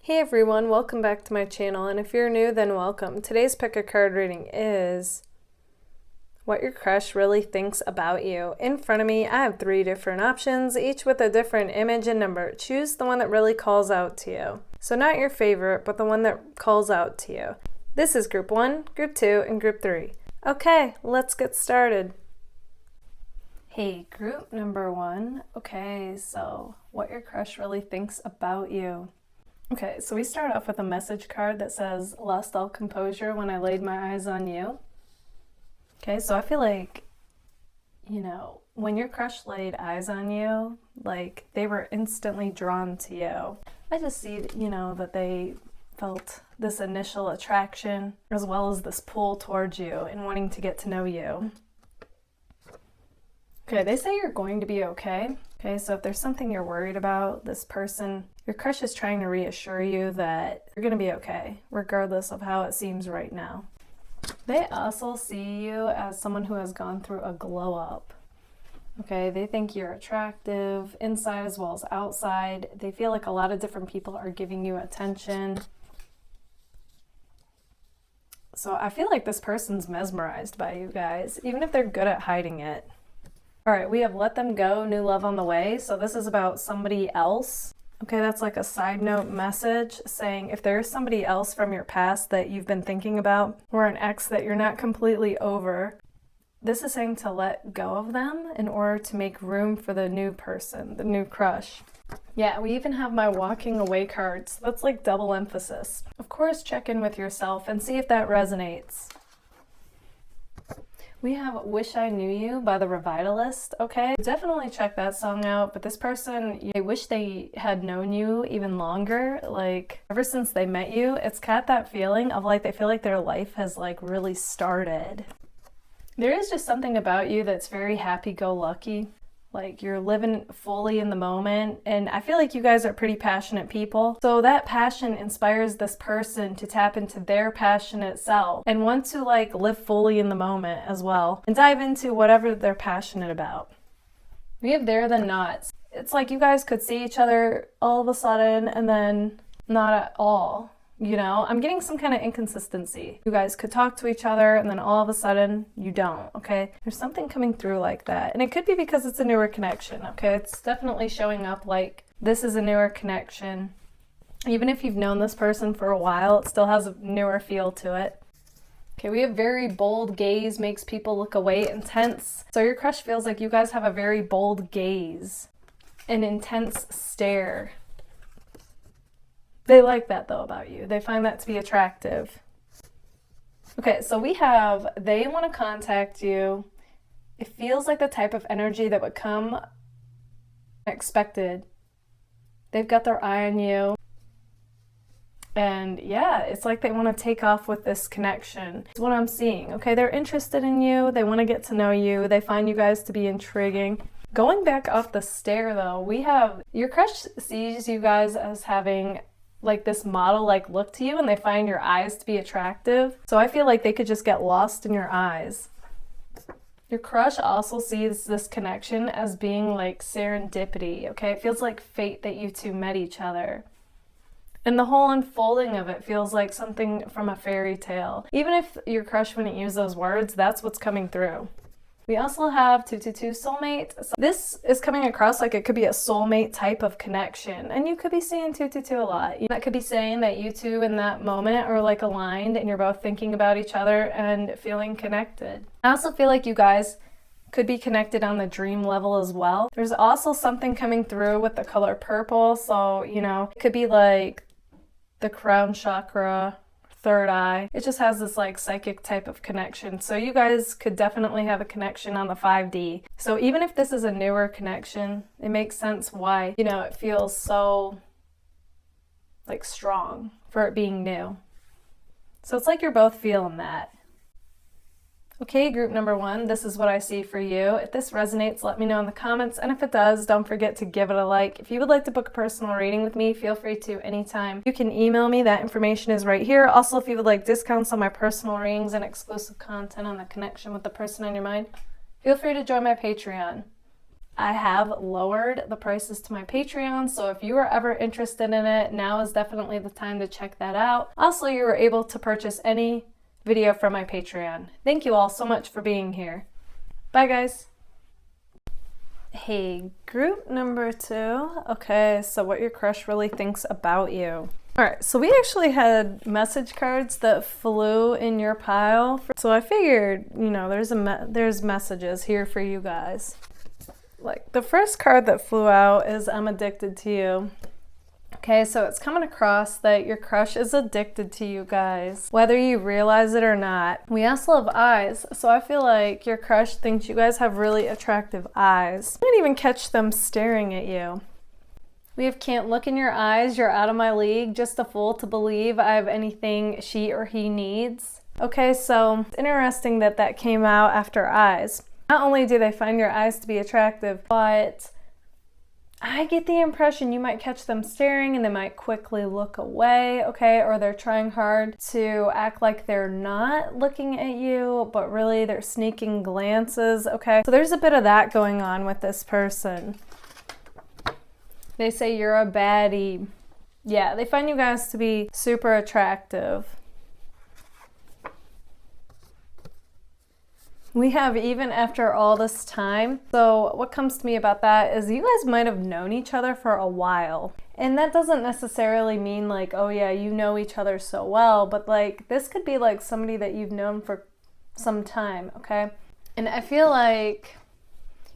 Hey everyone, welcome back to my channel, and if you're new, then welcome. Today's pick a card reading is what your crush really thinks about you. In front of me, I have 3 different options, each with a different image and number. Choose the one that really calls out to you. So not your favorite, but the one that calls out to you. This is group 1, group 2, and group 3. Okay, let's get started. Hey, group number 1. Okay, so what your crush really thinks about you. Okay, so we start off with a message card that says, lost all composure when I laid my eyes on you. Okay, so I feel like, when your crush laid eyes on you, like they were instantly drawn to you. I just see, that they felt this initial attraction as well as this pull towards you and wanting to get to know you. Okay, they say you're going to be okay. Okay, so if there's something you're worried about, this person, your crush is trying to reassure you that you're going to be okay, regardless of how it seems right now. They also see you as someone who has gone through a glow up. Okay, they think you're attractive, inside as well as outside. They feel like a lot of different people are giving you attention. So I feel like this person's mesmerized by you guys, even if they're good at hiding it. All right, we have let them go, new love on the way. So this is about somebody else. Okay, that's like a side note message saying if there is somebody else from your past that you've been thinking about or an ex that you're not completely over, this is saying to let go of them in order to make room for the new person, the new crush. Yeah, we even have my walking away cards. So that's like double emphasis. Of course, check in with yourself and see if that resonates. We have Wish I Knew You by the Revitalist, okay? Definitely check that song out, but this person, they wish they had known you even longer, like ever since they met you. It's got that feeling of like they feel like their life has like really started. There is just something about you that's very happy-go-lucky. Like you're living fully in the moment, and I feel like you guys are pretty passionate people. So that passion inspires this person to tap into their passion itself and want to like live fully in the moment as well and dive into whatever they're passionate about. We have There Then Nots. It's like you guys could see each other all of a sudden and then not at all. I'm getting some kind of inconsistency. You guys could talk to each other and then all of a sudden you don't, okay? There's something coming through like that. And it could be because it's a newer connection, okay? It's definitely showing up like this is a newer connection. Even if you've known this person for a while, it still has a newer feel to it. Okay, we have very bold gaze, makes people look away, intense. So your crush feels like you guys have a very bold gaze, an intense stare. They like that though about you. They find that to be attractive. Okay, so we have they want to contact you. It feels like the type of energy that would come unexpected. They've got their eye on you. And yeah, it's like they want to take off with this connection. It's what I'm seeing. Okay, they're interested in you. They want to get to know you. They find you guys to be intriguing. Going back off the stair though, we have your crush sees you guys as having like this model like look to you, and they find your eyes to be attractive. So I feel like they could just get lost in your eyes. Your crush also sees this connection as being like serendipity, okay? It feels like fate that you two met each other. And the whole unfolding of it feels like something from a fairy tale. Even if your crush wouldn't use those words, that's what's coming through. We also have 222 soulmate. So this is coming across like it could be a soulmate type of connection. And you could be seeing 222 a lot. That could be saying that you two in that moment are like aligned and you're both thinking about each other and feeling connected. I also feel like you guys could be connected on the dream level as well. There's also something coming through with the color purple. So, it could be like the crown chakra, third eye. It just has this like psychic type of connection. So you guys could definitely have a connection on the 5D. So even if this is a newer connection, it makes sense why, it feels so like strong for it being new. So it's like you're both feeling that. Okay, group number 1, this is what I see for you. If this resonates, let me know in the comments. And if it does, don't forget to give it a like. If you would like to book a personal reading with me, feel free to anytime. You can email me. That information is right here. Also, if you would like discounts on my personal readings and exclusive content on the connection with the person on your mind, feel free to join my Patreon. I have lowered the prices to my Patreon, so if you are ever interested in it, now is definitely the time to check that out. Also, you are able to purchase any video from my Patreon. Thank you all so much for being here. Bye, guys. Hey, group number 2. Okay, so what your crush really thinks about you. Alright, so we actually had message cards that flew in your pile. So I figured, you know, there's messages here for you guys. Like, the first card that flew out is I'm addicted to you. Okay, so it's coming across that your crush is addicted to you guys, whether you realize it or not. We also have eyes, so I feel like your crush thinks you guys have really attractive eyes. You can't even catch them staring at you. We have can't look in your eyes, you're out of my league, just a fool to believe I have anything she or he needs. Okay, so it's interesting that that came out after eyes. Not only do they find your eyes to be attractive, but I get the impression you might catch them staring and they might quickly look away, okay? Or they're trying hard to act like they're not looking at you, but really they're sneaking glances, okay? So there's a bit of that going on with this person. They say you're a baddie. Yeah, they find you guys to be super attractive. We have even after all this time. So what comes to me about that is you guys might have known each other for a while. And that doesn't necessarily mean like, oh yeah, you know each other so well, but like this could be like somebody that you've known for some time, okay? And I feel like,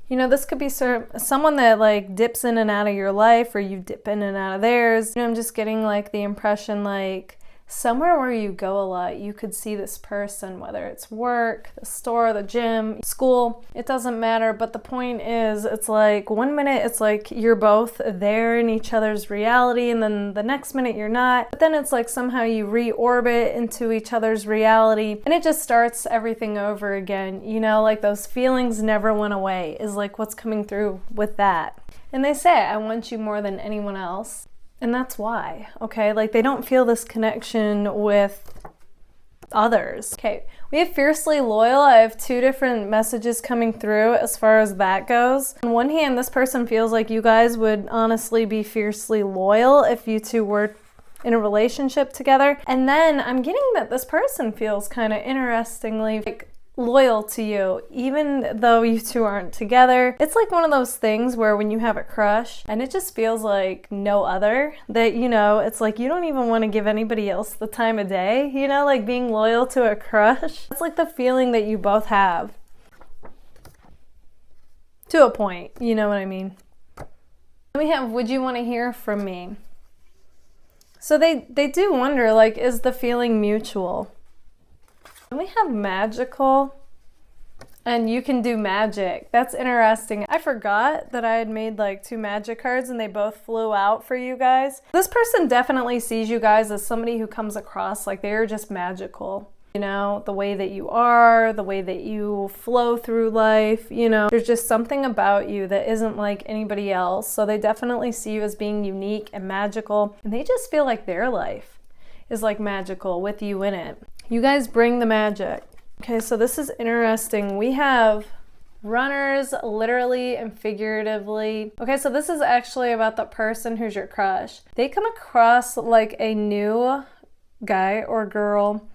you know, this could be someone that like dips in and out of your life, or you dip in and out of theirs. You know, I'm just getting like the impression like somewhere where you go a lot, you could see this person, whether it's work, the store, the gym, school, it doesn't matter. But the point is, it's like one minute it's like you're both there in each other's reality, and then the next minute you're not. But then it's like somehow you reorbit into each other's reality, and it just starts everything over again. You know, like those feelings never went away is like what's coming through with that. And they say, I want you more than anyone else. And that's why, okay? Like they don't feel this connection with others. Okay, we have fiercely loyal. I have 2 different messages coming through as far as that goes. On one hand, this person feels like you guys would honestly be fiercely loyal if you two were in a relationship together. And then I'm getting that this person feels kind of interestingly like loyal to you, even though you two aren't together. It's like one of those things where when you have a crush and it just feels like no other, that, you know, it's like you don't even want to give anybody else the time of day, you know, like being loyal to a crush. It's like the feeling that you both have. To a point, you know what I mean? Then we have, would you want to hear from me? So they do wonder, like, is the feeling mutual? We have magical, and you can do magic. That's interesting. I forgot that I had made like 2 magic cards and they both flew out for you guys. This person definitely sees you guys as somebody who comes across like they're just magical. You know, the way that you are, the way that you flow through life, you know, there's just something about you that isn't like anybody else. So they definitely see you as being unique and magical, and they just feel like their life is like magical with you in it. You guys bring the magic. Okay, so this is interesting. We have runners, literally and figuratively. Okay, so this is actually about the person who's your crush. They come across like a new guy or girl.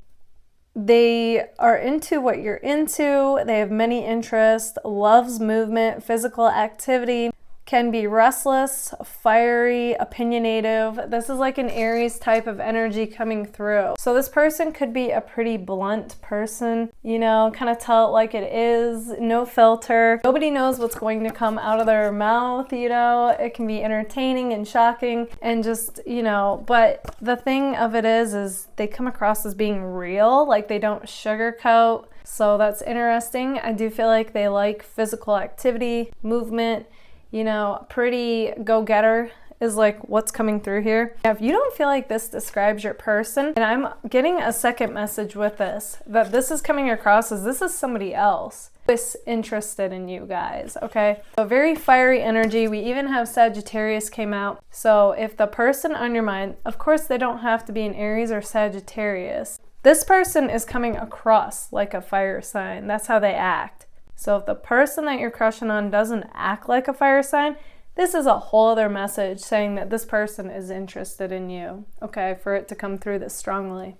They are into what you're into. They have many interests, loves movement, physical activity, can be restless, fiery, opinionative. This is like an Aries type of energy coming through. So this person could be a pretty blunt person, you know, kind of tell it like it is, no filter. Nobody knows what's going to come out of their mouth, you know. It can be entertaining and shocking and just, you know, but the thing of it is they come across as being real, like they don't sugarcoat. So that's interesting. I do feel like they like physical activity, movement, you know, pretty go-getter is like what's coming through here. Now, if you don't feel like this describes your person, and I'm getting a second message with this, that this is coming across as this is somebody else who is interested in you guys, okay? So very fiery energy. We even have Sagittarius came out. So if the person on your mind, of course they don't have to be an Aries or Sagittarius. This person is coming across like a fire sign. That's how they act. So if the person that you're crushing on doesn't act like a fire sign, this is a whole other message saying that this person is interested in you, okay, for it to come through this strongly.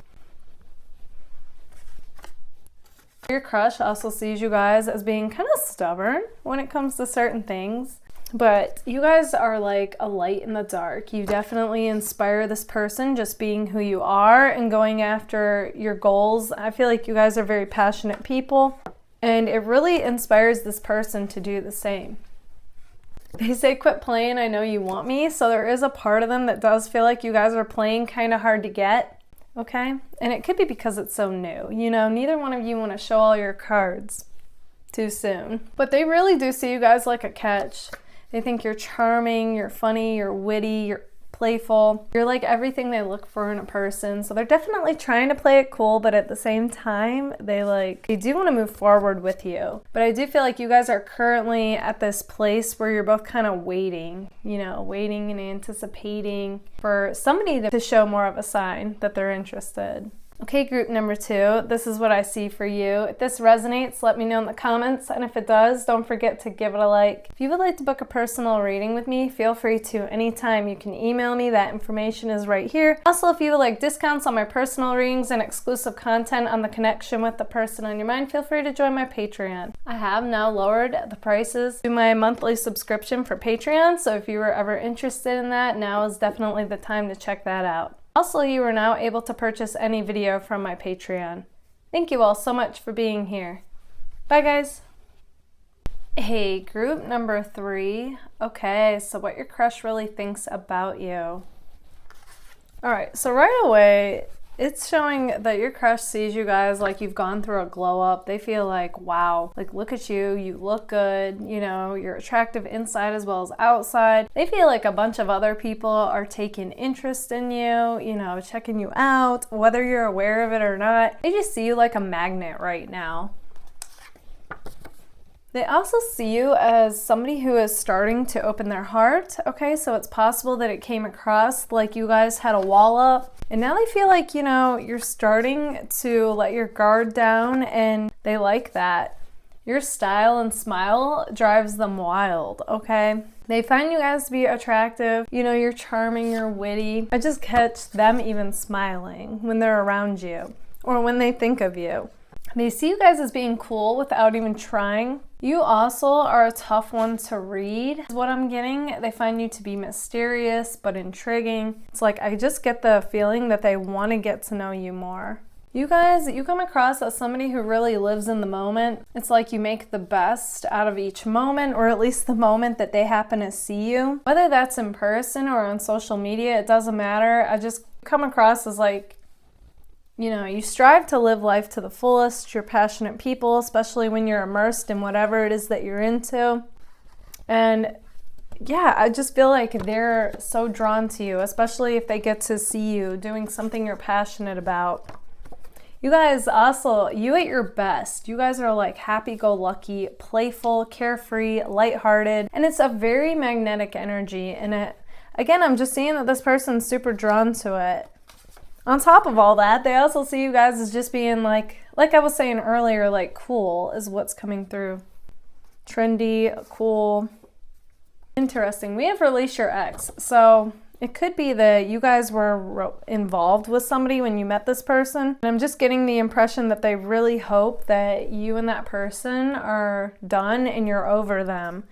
Your crush also sees you guys as being kind of stubborn when it comes to certain things, but you guys are like a light in the dark. You definitely inspire this person just being who you are and going after your goals. I feel like you guys are very passionate people, and it really inspires this person to do the same. They say quit playing, I know you want me, so there is a part of them that does feel like you guys are playing kind of hard to get. Okay, and it could be because it's so new. You know, neither one of you want to show all your cards too soon. But they really do see you guys like a catch. They think you're charming, you're funny, you're witty, you're playful. You're like everything they look for in a person. So they're definitely trying to play it cool, but at the same time, they do want to move forward with you. But I do feel like you guys are currently at this place where you're both kind of waiting, you know, waiting and anticipating for somebody to show more of a sign that they're interested. Okay, group number 2, this is what I see for you. If this resonates, let me know in the comments, and if it does, don't forget to give it a like. If you would like to book a personal reading with me, feel free to anytime. You can email me, that information is right here. Also, if you would like discounts on my personal readings and exclusive content on the connection with the person on your mind, feel free to join my Patreon. I have now lowered the prices to my monthly subscription for Patreon, so if you were ever interested in that, now is definitely the time to check that out. Also, you are now able to purchase any video from my Patreon. Thank you all so much for being here. Bye, guys. Hey, group number 3. Okay, so what your crush really thinks about you. All right, so right away, it's showing that your crush sees you guys like you've gone through a glow up. They feel like, wow, like look at you, you look good, you know, you're attractive inside as well as outside. They feel like a bunch of other people are taking interest in you, you know, checking you out, whether you're aware of it or not. They just see you like a magnet right now. They also see you as somebody who is starting to open their heart, okay? So it's possible that it came across like you guys had a wall up, and now they feel like, you know, you're starting to let your guard down, and they like that. Your style and smile drives them wild, okay? They find you guys to be attractive. You know, you're charming, you're witty. I just catch them even smiling when they're around you or when they think of you. They see you guys as being cool without even trying. You also are a tough one to read, is what I'm getting. They find you to be mysterious but intriguing. It's like I just get the feeling that they want to get to know you more. You guys, you come across as somebody who really lives in the moment. It's like you make the best out of each moment, or at least the moment that they happen to see you. Whether that's in person or on social media, it doesn't matter. I just come across as like, you know, you strive to live life to the fullest. You're passionate people, especially when you're immersed in whatever it is that you're into. And yeah, I just feel like they're so drawn to you, especially if they get to see you doing something you're passionate about. You guys also, you at your best. You guys are like happy-go-lucky, playful, carefree, lighthearted, and it's a very magnetic energy. And it, again, I'm just seeing that this person's super drawn to it. On top of all that, they also see you guys as just being like I was saying earlier, like cool is what's coming through. Trendy, cool. Interesting. We have released your ex. So it could be that you guys were involved with somebody when you met this person. And I'm just getting the impression that they really hope that you and that person are done and you're over them.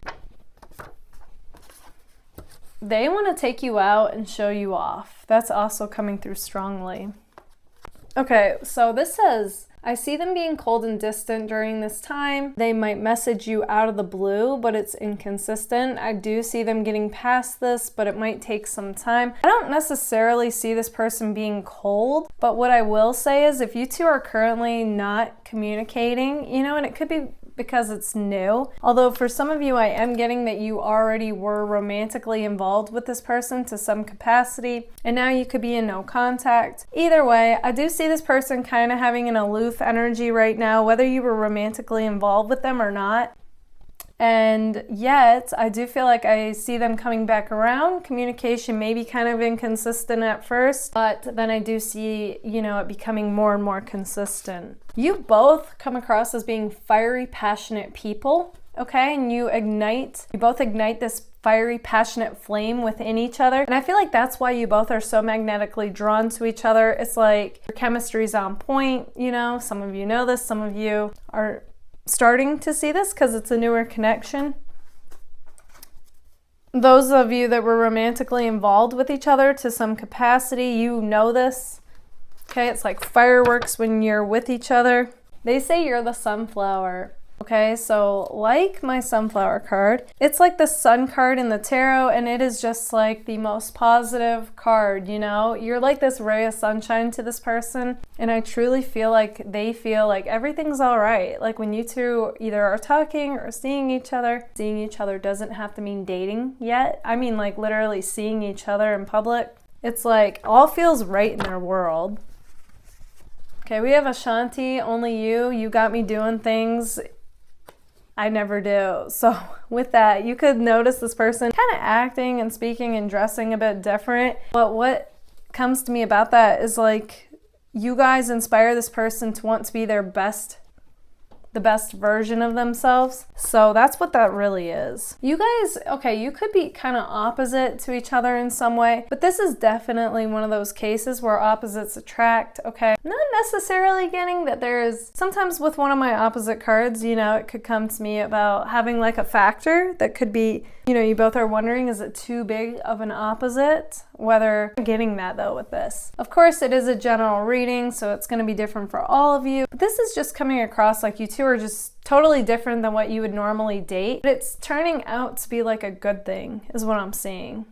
They want to take you out and show you off. That's also coming through strongly. Okay, so this says, I see them being cold and distant during this time. They might message you out of the blue, but it's inconsistent. I do see them getting past this, but it might take some time. I don't necessarily see this person being cold, but what I will say is if you two are currently not communicating, you know, and it could be because it's new. Although for some of you, I am getting that you already were romantically involved with this person to some capacity, and now you could be in no contact. Either way, I do see this person kind of having an aloof energy right now, whether you were romantically involved with them or not. And yet, I do feel like I see them coming back around. Communication may be kind of inconsistent at first, but then I do see, you know, it becoming more and more consistent. You both come across as being fiery, passionate people, okay? And you both ignite this fiery, passionate flame within each other. And I feel like that's why you both are so magnetically drawn to each other. It's like your chemistry's on point, you know? Some of you know this, some of you are starting to see this because it's a newer connection. Those of you that were romantically involved with each other to some capacity, you know this. Okay, it's like fireworks when you're with each other. They say you're the sunflower. Okay, so like my sunflower card, it's like the sun card in the tarot, and it is just like the most positive card, you know? You're like this ray of sunshine to this person, and I truly feel like they feel like everything's all right. Like when you two either are talking or seeing each other doesn't have to mean dating yet. I mean like literally seeing each other in public. It's like all feels right in their world. Okay, we have Ashanti, only you got me doing things I never do. So with that, you could notice this person kind of acting and speaking and dressing a bit different. But what comes to me about that is like you guys inspire this person to want to be the best version of themselves. So that's what that really is. You guys, okay, you could be kind of opposite to each other in some way, but this is definitely one of those cases where opposites attract, okay? Not necessarily getting that there's, sometimes with one of my opposite cards, you know, it could come to me about having like a factor that could be, you know, you both are wondering, is it too big of an opposite? Whether I'm getting that though with this. Of course, it is a general reading, so it's going to be different for all of you. But this is just coming across like you two are just totally different than what you would normally date. But it's turning out to be like a good thing, is what I'm seeing.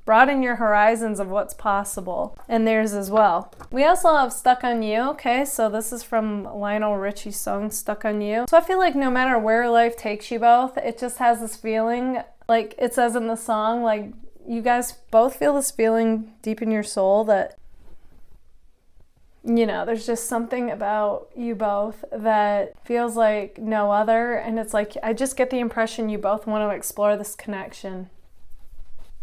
Broaden your horizons of what's possible, and theirs as well. We also have Stuck on You, okay? So this is from Lionel Richie's song, Stuck on You. So I feel like no matter where life takes you both, it just has this feeling, like it says in the song, like you guys both feel this feeling deep in your soul that, you know, there's just something about you both that feels like no other. And it's like, I just get the impression you both want to explore this connection.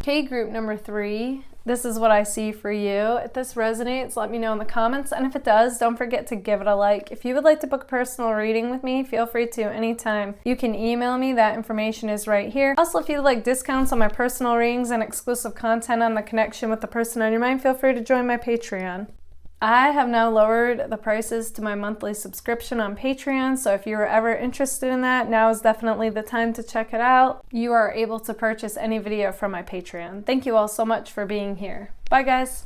Okay, group number 3, this is what I see for you. If this resonates, let me know in the comments. And if it does, don't forget to give it a like. If you would like to book a personal reading with me, feel free to anytime. You can email me. That information is right here. Also, if you'd like discounts on my personal readings and exclusive content on the connection with the person on your mind, feel free to join my Patreon. I have now lowered the prices to my monthly subscription on Patreon, so if you were ever interested in that, now is definitely the time to check it out. You are able to purchase any video from my Patreon. Thank you all so much for being here. Bye, guys.